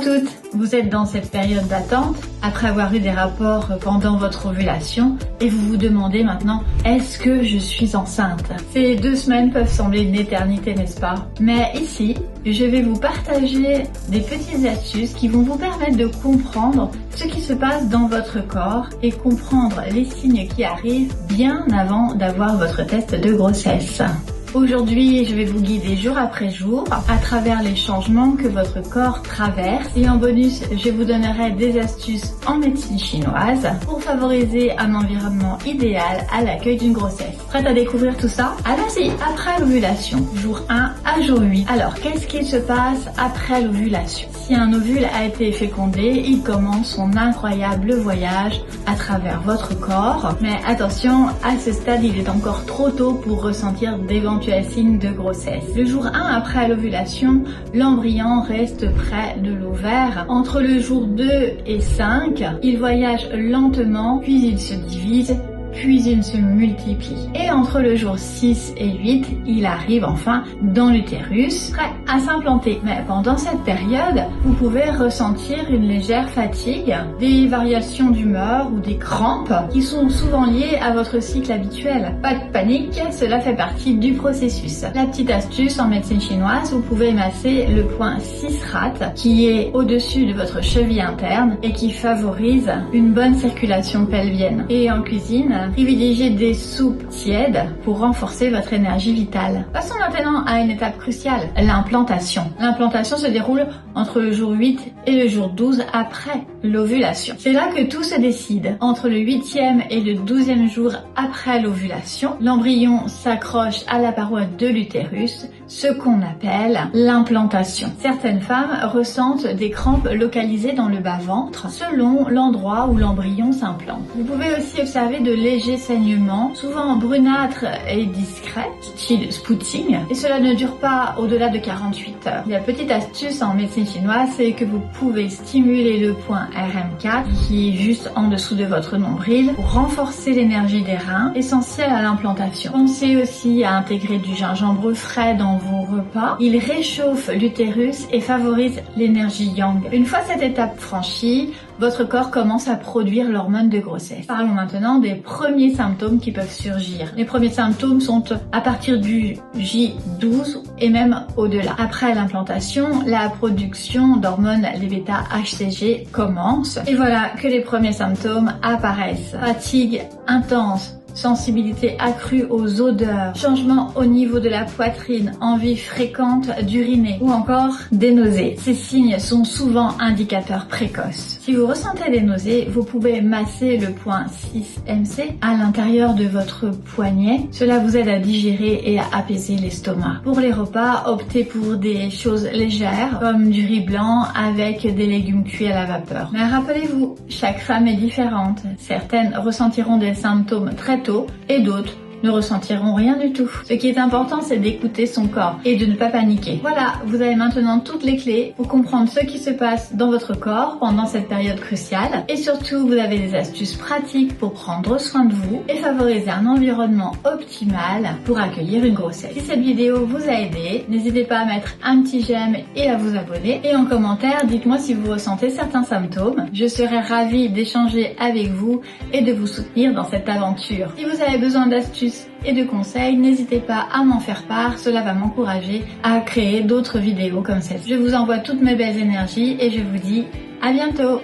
toutes, vous êtes dans cette période d'attente après avoir eu des rapports pendant votre ovulation et vous vous demandez maintenant est-ce que je suis enceinte? Ces 2 semaines peuvent sembler une éternité, n'est-ce pas? Mais ici, je vais vous partager des petites astuces qui vont vous permettre de comprendre ce qui se passe dans votre corps et comprendre les signes qui arrivent bien avant d'avoir votre test de grossesse. Aujourd'hui, je vais vous guider jour après jour à travers les changements que votre corps traverse et en bonus, je vous donnerai des astuces en médecine chinoise pour favoriser un environnement idéal à l'accueil d'une grossesse. Prête à découvrir tout ça? Allons-y! Après l'ovulation, jour 1 à jour 8. Alors, qu'est-ce qui se passe après l'ovulation? Si un ovule a été fécondé, il commence son incroyable voyage à travers votre corps. Mais attention, à ce stade, il est encore trop tôt pour ressentir d'éventuels signes de grossesse. Le jour 1 après l'ovulation, l'embryon reste près de l'ovaire. Entre le jour 2 et 5, il voyage lentement, puis il se divise, puis il se multiplie. Et entre le jour 6 et 8, il arrive enfin dans l'utérus, prêt à s'implanter. Mais pendant cette période, vous pouvez ressentir une légère fatigue, des variations d'humeur ou des crampes qui sont souvent liées à votre cycle habituel. Pas de panique, cela fait partie du processus. La petite astuce en médecine chinoise, vous pouvez masser le point 6 rate qui est au-dessus de votre cheville interne et qui favorise une bonne circulation pelvienne. Et en cuisine, privilégiez des soupes tièdes pour renforcer votre énergie vitale. Passons maintenant à une étape cruciale, l'implantation. L'implantation se déroule entre le jour 8 et le jour 12 après l'ovulation. C'est là que tout se décide. Entre le 8e et le 12e jour après l'ovulation, l'embryon s'accroche à la paroi de l'utérus, ce qu'on appelle l'implantation. Certaines femmes ressentent des crampes localisées dans le bas-ventre selon l'endroit où l'embryon s'implante. Vous pouvez aussi observer de légers saignements, souvent brunâtres et discrets, style spotting, et cela ne dure pas au-delà de 48 heures. La petite astuce en médecine chinoise, c'est que vous pouvez stimuler le point RM4 qui est juste en dessous de votre nombril pour renforcer l'énergie des reins, essentielle à l'implantation. Pensez aussi à intégrer du gingembre frais dans vos repas. Il réchauffe l'utérus et favorise l'énergie yang. Une fois cette étape franchie, votre corps commence à produire l'hormone de grossesse. Parlons maintenant des premiers symptômes qui peuvent surgir. Les premiers symptômes sont à partir du J12 et même au-delà. Après l'implantation, la production d'hormones, les bêta-HCG, commence. Et voilà que les premiers symptômes apparaissent. Fatigue intense, sensibilité accrue aux odeurs, changement au niveau de la poitrine, envie fréquente d'uriner ou encore des nausées. Ces signes sont souvent indicateurs précoces. Si vous ressentez des nausées, vous pouvez masser le point 6MC à l'intérieur de votre poignet. Cela vous aide à digérer et à apaiser l'estomac. Pour les repas, optez pour des choses légères comme du riz blanc avec des légumes cuits à la vapeur. Mais rappelez-vous, chaque femme est différente. Certaines ressentiront des symptômes très tôt et d'autres ne ressentiront rien du tout. Ce qui est important, c'est d'écouter son corps et de ne pas paniquer. Voilà, vous avez maintenant toutes les clés pour comprendre ce qui se passe dans votre corps pendant cette période cruciale. Et surtout, vous avez des astuces pratiques pour prendre soin de vous et favoriser un environnement optimal pour accueillir une grossesse. Si cette vidéo vous a aidé, n'hésitez pas à mettre un petit j'aime et à vous abonner. Et en commentaire, dites-moi si vous ressentez certains symptômes. Je serai ravie d'échanger avec vous et de vous soutenir dans cette aventure. Si vous avez besoin d'astuces et de conseils, n'hésitez pas à m'en faire part, cela va m'encourager à créer d'autres vidéos comme celle-ci. Je vous envoie toutes mes belles énergies et je vous dis à bientôt.